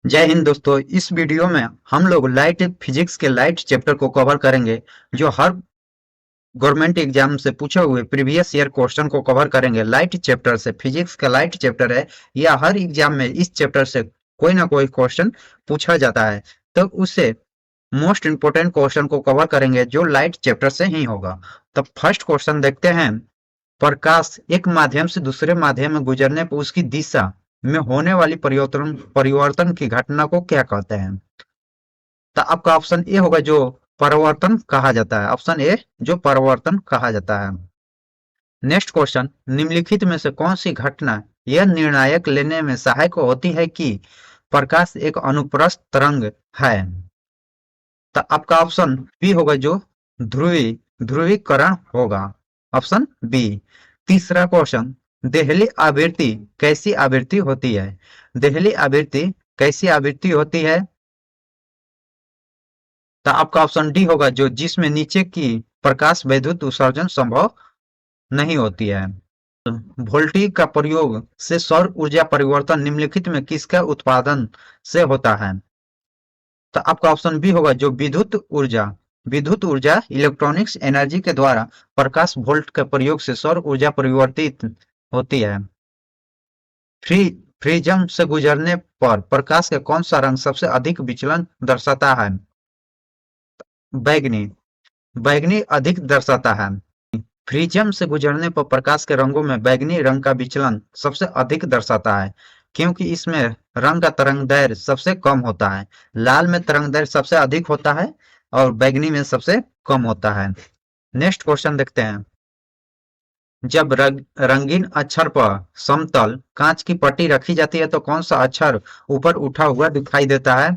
जय हिंद दोस्तों। इस वीडियो में हम लोग लाइट फिजिक्स के लाइट चैप्टर को कवर करेंगे। जो हर गवर्नमेंट एग्जाम से पूछे हुए प्रीवियस ईयर क्वेश्चन को कवर करेंगे। लाइट चैप्टर से, फिजिक्स का लाइट चैप्टर है, या हर एग्जाम में इस चैप्टर से कोई ना कोई क्वेश्चन पूछा जाता है, तो उससे मोस्ट इंपोर्टेंट क्वेश्चन को कवर करेंगे जो लाइट चैप्टर से ही होगा। तो फर्स्ट क्वेश्चन देखते हैं। प्रकाश एक माध्यम से दूसरे माध्यम में गुजरने पर उसकी दिशा में होने वाली परिवर्तन परिवर्तन की घटना को क्या कहते हैं? तो आपका ऑप्शन ए होगा, जो परिवर्तन कहा जाता है। ऑप्शन ए, जो परिवर्तन कहा जाता है। नेक्स्ट क्वेश्चन, निम्नलिखित में से कौन सी घटना यह निर्णायक लेने में सहायक होती है कि प्रकाश एक अनुप्रस्थ तरंग है? तो आपका ऑप्शन बी होगा, जो ध्रुवीकरण होगा। Option B. तीसरा क्वेश्चन, देहली आवृत्ति कैसी आवृत्ति होती है? देहली आवृत्ति कैसी आवृत्ति होती है? तो आपका ऑप्शन डी होगा, जो जिसमें नीचे की प्रकाश वैद्युत उत्सर्जन संभव नहीं होती है। वोल्टेज का प्रयोग से सौर ऊर्जा परिवर्तन निम्नलिखित में किसका उत्पादन से होता है? तो आपका ऑप्शन बी होगा, जो विद्युत ऊर्जा इलेक्ट्रॉनिक्स एनर्जी के द्वारा प्रकाश वोल्ट के प्रयोग से सौर ऊर्जा परिवर्तित होती है। फ्री प्रिज्म से गुजरने पर प्रकाश का कौन सा रंग सबसे अधिक विचलन दर्शाता है? बैगनी। बैगनी अधिक दर्शाता है। प्रिज्म से गुजरने पर प्रकाश के रंगों में बैगनी रंग का विचलन सबसे अधिक दर्शाता है, क्योंकि इसमें रंग का तरंगदैर्घ्य सबसे कम होता है। लाल में तरंगदैर्घ्य सबसे अधिक होता है और बैगनी में सबसे कम होता है। नेक्स्ट क्वेश्चन देखते हैं। जब रंगीन अक्षर पर समतल कांच की पट्टी रखी जाती है तो कौन सा अक्षर ऊपर उठा हुआ दिखाई देता है?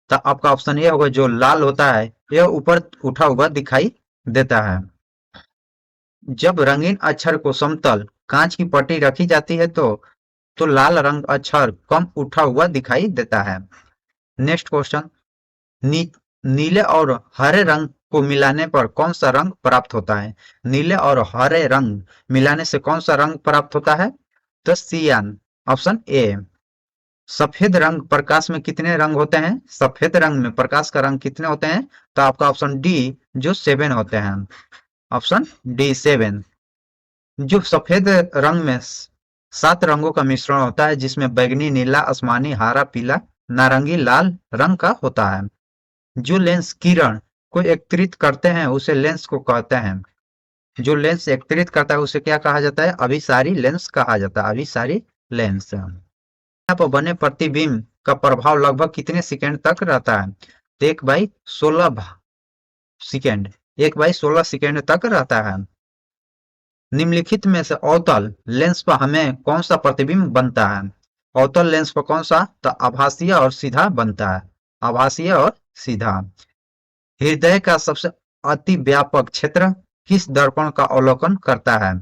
तो आपका ऑप्शन ये होगा, जो लाल होता है यह ऊपर उठा हुआ दिखाई देता है। जब रंगीन अक्षर को समतल कांच की पट्टी रखी जाती है तो लाल रंग अक्षर कम उठा हुआ दिखाई देता है। नेक्स्ट क्वेश्चन, नी, नीले और हरे रंग को मिलाने पर कौन सा रंग प्राप्त होता है? नीले और हरे रंग मिलाने से कौन सा रंग प्राप्त होता है? तो सियान। Option A. सफेद रंग प्रकाश में कितने रंग होते हैं? सफेद रंग में प्रकाश का रंग कितने होते हैं? तो आपका ऑप्शन डी, जो 7 होते हैं। Option D 7। जो सफेद रंग में 7 रंगों का मिश्रण होता है, जिसमें बैगनी, नीला, आसमानी, हरा, पीला, नारंगी, लाल रंग का होता है। जो लेंस किरण को एकत्रित करते हैं उसे लेंस को कहते हैं। जो लेंस एकत्रित करता है उसे क्या कहा जाता है? अभिसारी लेंस कहा जाता है। अभिसारी लेंस। यहाँ पर बने प्रतिबिंब का प्रभाव लगभग कितने सेकंड तक रहता है? तो 1/16 सेकंड। 1/16 तक रहता है। निम्नलिखित में से अवतल लेंस पर हमें कौन सा प्रतिबिंब बनता है? अवतल लेंस पर कौन सा? तो आभासीय और सीधा बनता है। आभासीय और सीधा। हृदय का सबसे अति व्यापक क्षेत्र किस दर्पण का अवलोकन करता है?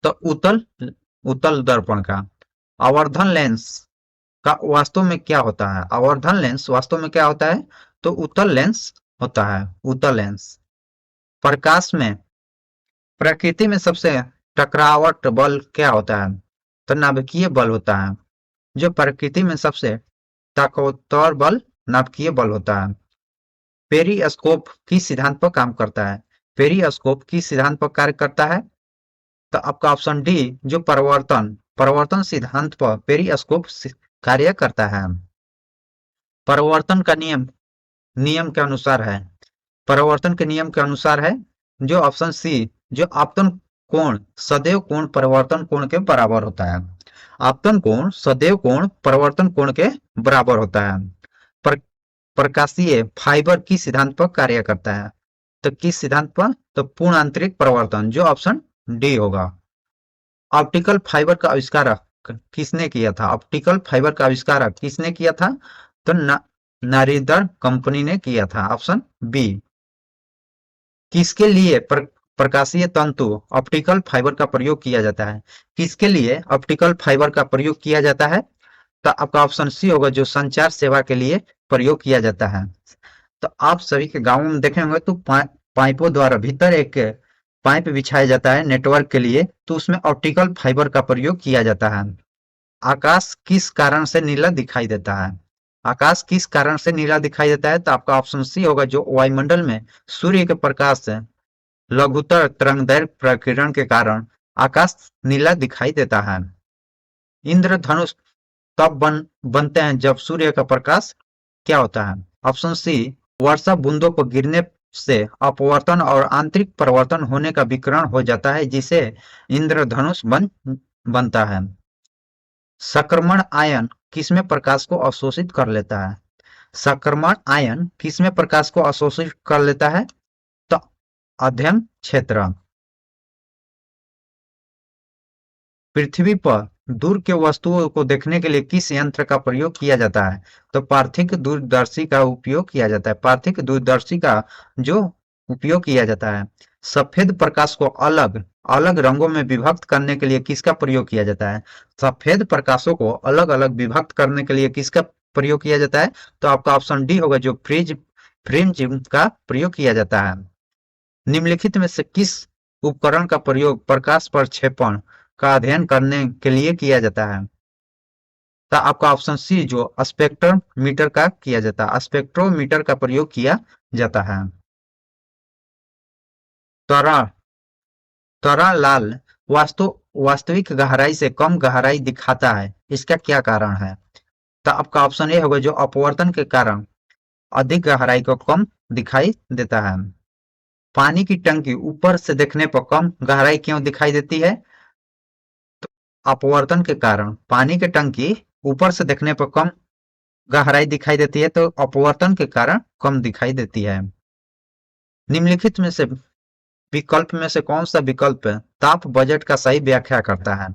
तो उत्तल उत्तल दर्पण का। आवर्धन लेंस का वास्तव में क्या होता है? आवर्धन लेंस वास्तव में क्या होता है? तो उत्तल लेंस होता है। उत्तल लेंस। प्रकाश में प्रकृति में सबसे टकरावट बल क्या होता है? तो नाभिकीय बल होता है। जो प्रकृति में सबसे ताकतवर बल नाभिकीय बल होता है। पेरिस्कोप किस सिद्धांत पर काम करता है? पेरिस्कोप किस सिद्धांत पर कार्य करता है? तो आपका ऑप्शन डी, जो परिवर्तन सिद्धांत पर पेरिस्कोप कार्य करता है। परिवर्तन का नियम नियम के अनुसार है। परिवर्तन के नियम के अनुसार है, जो ऑप्शन सी, जो आपतन कोण सदैव कोण परिवर्तन कोण के बराबर होता है। आपतन कोण सदैव कोण परिवर्तन कोण के बराबर होता है। पर, प्रकाशीय फाइबर किस सिद्धांत पर कार्य करता है? तो किस सिद्धांत पर? तो पूर्ण आंतरिक परिवर्तन, जो ऑप्शन डी होगा। ऑप्टिकल फाइबर का आविष्कार किसने किया था? ऑप्टिकल फाइबर का आविष्कार किसने किया था? तो नारिदर कंपनी ने किया था। Option B. किसके लिए प्रकाशीय तंतु ऑप्टिकल फाइबर का प्रयोग किया जाता है? किसके लिए ऑप्टिकल फाइबर का प्रयोग किया जाता है? तो आपका ऑप्शन सी होगा, जो संचार सेवा के लिए प्रयोग किया जाता है। तो आप सभी के गांवों में देखे होंगे तो पाइपों द्वारा भीतर एक पाइप बिछाया जाता है नेटवर्क के लिए, तो उसमें ऑप्टिकल फाइबर का प्रयोग किया जाता है। आकाश किस कारण से नीला दिखाई देता है? आकाश किस कारण से नीला दिखाई देता है? तो आपका ऑप्शन सी होगा, जो वायुमंडल में सूर्य के प्रकाश से लघुतर तरंगदैर्घ्य प्रकीर्णन के कारण आकाश नीला दिखाई देता है। इंद्रधनुष तब बनते हैं जब सूर्य का प्रकाश क्या होता है? ऑप्शन सी, वर्षा बूंदों को गिरने से अपवर्तन और आंतरिक परिवर्तन होने का विकिरण हो जाता है, जिसे इंद्रधनुष बनता है। संक्रमण आयन किसमें प्रकाश को अवशोषित कर लेता है? संक्रमण आयन किसमें प्रकाश को अवशोषित कर लेता है? तो अध्ययन क्षेत्र। पृथ्वी पर दूर के वस्तुओं को देखने के लिए किस यंत्र का प्रयोग किया जाता है? तो पार्थिक दूरदर्शी का उपयोग किया जाता है। पार्थिक दूरदर्शी का जो उपयोग किया जाता है। सफेद प्रकाश को अलग अलग रंगों में विभक्त करने के लिए किसका प्रयोग किया जाता है? सफेद प्रकाशों को अलग अलग विभक्त करने के लिए किसका प्रयोग किया जाता है? तो आपका ऑप्शन डी होगा, जो प्रिज्म का प्रयोग किया जाता है। निम्नलिखित में से किस उपकरण का प्रयोग प्रकाश प्रक्षेपण का अध्ययन करने के लिए किया जाता है? तो आपका ऑप्शन सी, जो स्पेक्ट्रोमीटर का किया जाता है। स्पेक्ट्रोमीटर का प्रयोग किया जाता है। तरल तरल लाल वास्तविक गहराई से कम गहराई दिखाता है, इसका क्या कारण है? तो आपका ऑप्शन ए होगा, जो अपवर्तन के कारण अधिक गहराई को कम दिखाई देता है। पानी की टंकी ऊपर से देखने पर कम गहराई क्यों दिखाई देती है? अपवर्तन के कारण पानी की टंकी ऊपर से देखने पर कम गहराई दिखाई देती है, तो अपवर्तन के कारण कम दिखाई देती है। निम्नलिखित में से विकल्प में से कौन सा विकल्प ताप बजट का सही व्याख्या करता है?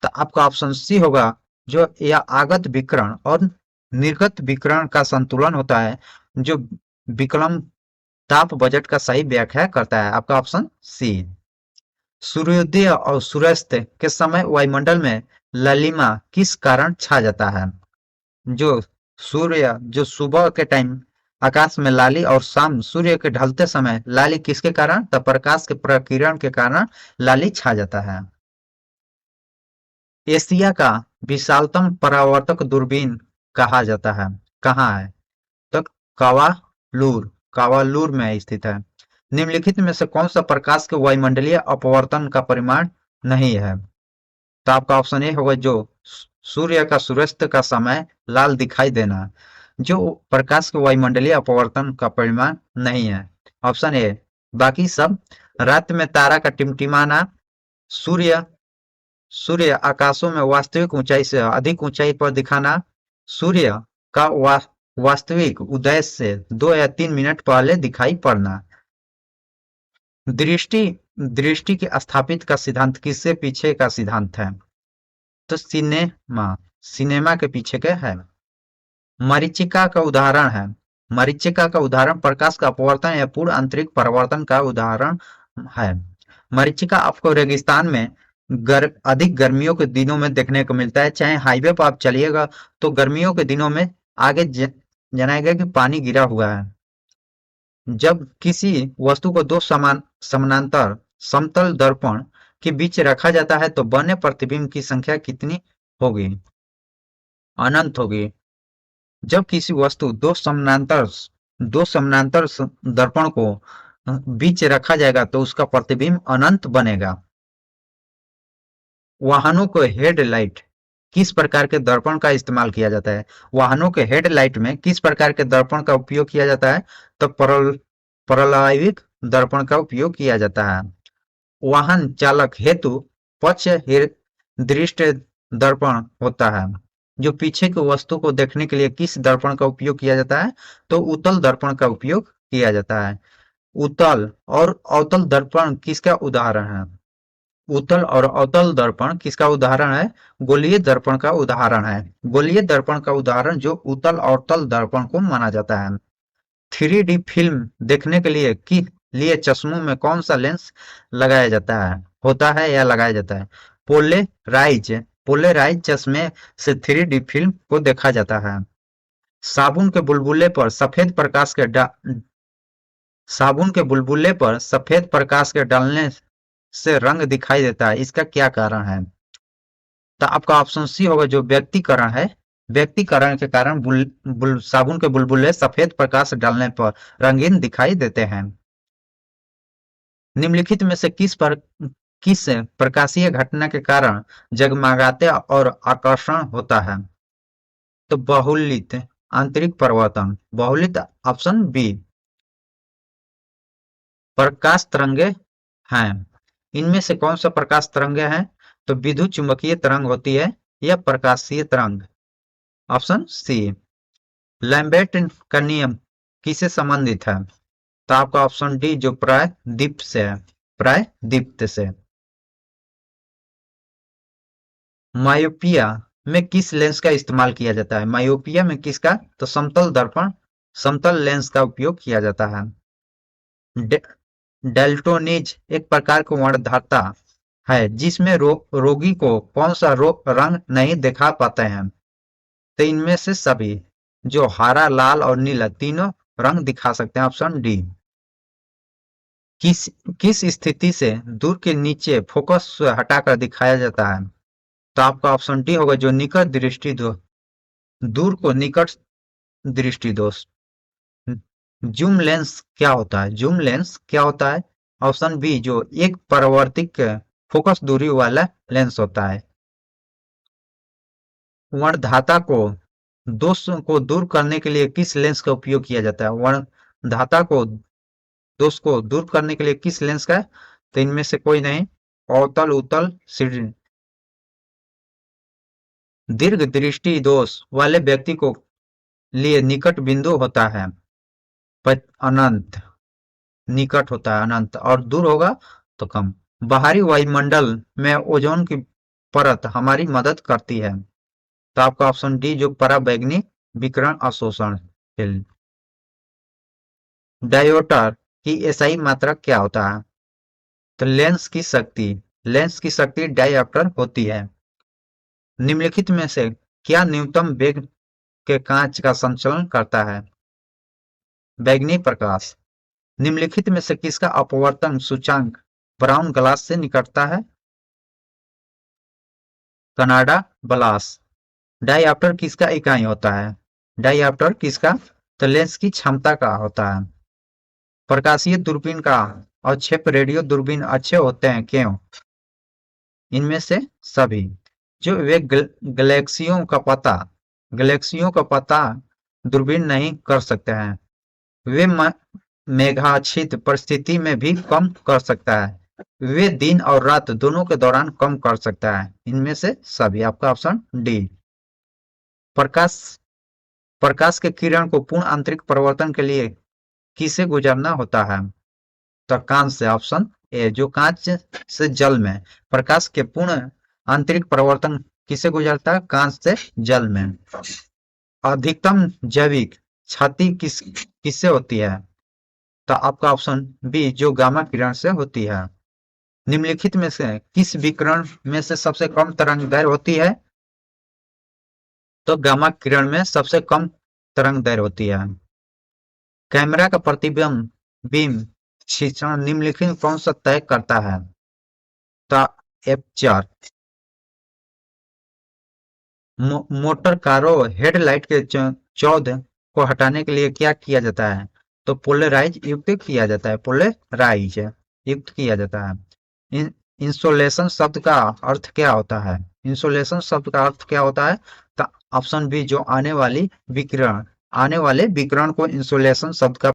तो आपका ऑप्शन सी होगा, जो यह आगत विकिरण और निर्गत विकिरण का संतुलन होता है, जो विकल्प ताप बजट का सही व्याख्या करता है। आपका ऑप्शन सी। सूर्योदय और सूर्यास्त के समय वायुमंडल में ललिमा किस कारण छा जाता है? जो जो सुबह के टाइम आकाश में लाली, और शाम सूर्य के ढलते समय लाली किसके कारण? तो प्रकाश के प्रकीर्णन के कारण लाली छा जाता है। एशिया का विशालतम परावर्तक दूरबीन कहा जाता है, कहाँ है? तो कावालूर कावालूर में स्थित है। निम्नलिखित में से कौन सा प्रकाश के वायुमंडलीय अपवर्तन का परिमाण नहीं है? तो आपका ऑप्शन ए होगा, जो सूर्य का सूर्यास्त का समय लाल दिखाई देना, जो प्रकाश के वायुमंडलीय अपवर्तन का परिमाण नहीं है। Option A. बाकी सब, रात में तारा का टिमटिमाना, सूर्य सूर्य आकाशों में वास्तविक ऊंचाई से अधिक ऊंचाई पर दिखाना, सूर्य का वास्तविक उदय से 2 या 3 मिनट पहले दिखाई पड़ना। दृष्टि दृष्टि के स्थापित का सिद्धांत किससे पीछे का सिद्धांत है? तो सिनेमा के पीछे के है। मरीचिका का उदाहरण है। मरीचिका का उदाहरण प्रकाश का अपवर्तन या पूर्ण आंतरिक परावर्तन का उदाहरण है। मरीचिका आपको रेगिस्तान में अधिक गर्मियों के दिनों में देखने को मिलता है। चाहे हाईवे पर आप चलिएगा तो गर्मियों के दिनों में आगे जनाएगा कि पानी गिरा हुआ है। जब किसी वस्तु को दो समानांतर समतल दर्पण के बीच रखा जाता है तो बने प्रतिबिंब की संख्या कितनी होगी? अनंत होगी। जब किसी वस्तु दो समानांतर दर्पण को बीच रखा जाएगा तो उसका प्रतिबिंब अनंत बनेगा। वाहनों को हेडलाइट किस प्रकार के दर्पण का इस्तेमाल किया जाता है? वाहनों के हेडलाइट में किस प्रकार के दर्पण का उपयोग किया जाता है? तो परलाइविक दर्पण का उपयोग किया जाता है। वाहन चालक हेतु पक्ष दृष्टि दर्पण होता है। जो पीछे की वस्तु को देखने के लिए किस दर्पण का उपयोग किया जाता है? तो उत्तल दर्पण का उपयोग किया जाता है। उत्तल और अवतल दर्पण किसका उदाहरण है? उत्तल और अवतल दर्पण किसका उदाहरण है? गोलीय दर्पण का उदाहरण है। गोलीय दर्पण का उदाहरण जो उत्तल और अवतल दर्पण को माना जाता है। 3D फिल्म देखने के लिए चश्मों में कौन सा लेंस लगाया जाता है, होता है या लगाया जाता है? पोलेराइज पोलेराइज चश्मे से 3D फिल्म को देखा जाता है। साबुन के बुलबुले पर सफेद प्रकाश के साबुन के बुलबुले पर सफेद प्रकाश के डालने से रंग दिखाई देता है, इसका क्या कारण है? तो आपका ऑप्शन सी होगा जो व्यक्तिकरण है। व्यक्तिकरण के कारण साबुन के बुलबुले सफेद प्रकाश डालने पर रंगीन दिखाई देते हैं। निम्नलिखित में से किस प्रकाशीय घटना के कारण जगमगाते और आकर्षण होता है? तो बहुलित आंतरिक परिवर्तन। बहुलित ऑप्शन बी। प्रकाश तरंगे हैं। इनमें से कौन सा प्रकाश तरंगे हैं? तो विद्युत चुंबकीय तरंग होती है या प्रकाशीय तरंग। Option C. लैम्बर्ट का नियम किससे संबंधित है? तो आपका ऑप्शन डी जो प्रायद्वीप से है। प्रायद्वीप से। मायोपिया में किस लेंस का इस्तेमाल किया जाता है? मायोपिया में किसका? तो समतल दर्पण समतल लेंस का उपयोग किया जाता है। डेल्टोनिज एक प्रकार की वर्णधारता है जिसमें रोगी को कौन सा रंग नहीं दिखा पाते हैं? तो इनमें से सभी जो हरा लाल और नीला तीनों रंग दिखा सकते हैं। Option D. किस किस स्थिति से दूर के नीचे फोकस हटाकर दिखाया जाता है? तो आपका ऑप्शन डी होगा जो निकट दृष्टि दोष। दूर को निकट दृष्टि दोष। जूम लेंस क्या होता है? जूम लेंस क्या होता है? ऑप्शन बी जो एक परावर्तित फोकस दूरी वाला लेंस होता है। वर्णधाता को दोष को दूर करने के लिए किस लेंस का उपयोग किया जाता है? वर्णधाता को दोष को दूर करने के लिए किस लेंस का? तो इनमें से कोई नहीं। अवतल उत्तल दीर्घ दृष्टि दोष वाले व्यक्ति को लिए निकट बिंदु होता है अनंत। निकट होता है अनंत और दूर होगा तो कम। बाहरी वायुमंडल में ओजोन की परत हमारी मदद करती है। तो आपका ऑप्शन डी जो पराबैंगनी विकिरण अवशोषण। डायोटर की एसआई मात्रा क्या होता है? तो लेंस की शक्ति डायोप्टर होती है। निम्नलिखित में से क्या न्यूनतम वेग के कांच का संचालन करता है? बैंगनी प्रकाश। निम्नलिखित में से किसका अपवर्तन सूचांक ब्राउन ग्लास से निकटता है? Canada glass. डायऑप्टर किसका इकाई होता है? डायऑप्टर किसका? तो लेंस की क्षमता का होता है। प्रकाशीय दूरबीन का अवक्षेप रेडियो दूरबीन अच्छे होते हैं क्यों? इनमें से सभी जो वे गैलेक्सियों का पता दूरबीन नहीं कर सकते हैं। वे मेघाच्छित परिस्थिति में भी कम कर सकता है। वे दिन और रात दोनों के दौरान कम कर सकता है। इनमें से सभी। आपका ऑप्शन डी। प्रकाश प्रकाश के किरण को पूर्ण आंतरिक परिवर्तन के लिए किसे गुजरना होता है? तो कांच से। ऑप्शन ए जो कांच से जल में प्रकाश के पूर्ण आंतरिक परिवर्तन किसे गुजरता है? कांच से जल में। अधिकतम जैविक क्षति किससे होती है? तो आपका ऑप्शन बी जो गामा किरण से होती है। निम्नलिखित में से किस विकिरण में से सबसे कम तरंग दैर्घ्य होती है? तो गामा किरण में सबसे कम तरंग दैर्घ्य होती है। कैमरा का प्रतिबिंब बीम क्षीणन निम्नलिखित कौन सा तय करता है? तो एपर्चर। मोटर कारों हेडलाइट के चौध को हटाने के लिए क्या किया जाता है? तो पोलराइज युक्त किया जाता है। पोलराइज युक्त किया जाता है। इंसोलेशन शब्द का अर्थ क्या होता है? इंसोलेशन शब्द का अर्थ क्या होता है? तो ऑप्शन बी जो आने वाले विकिरण को इंसोलेशन शब्द का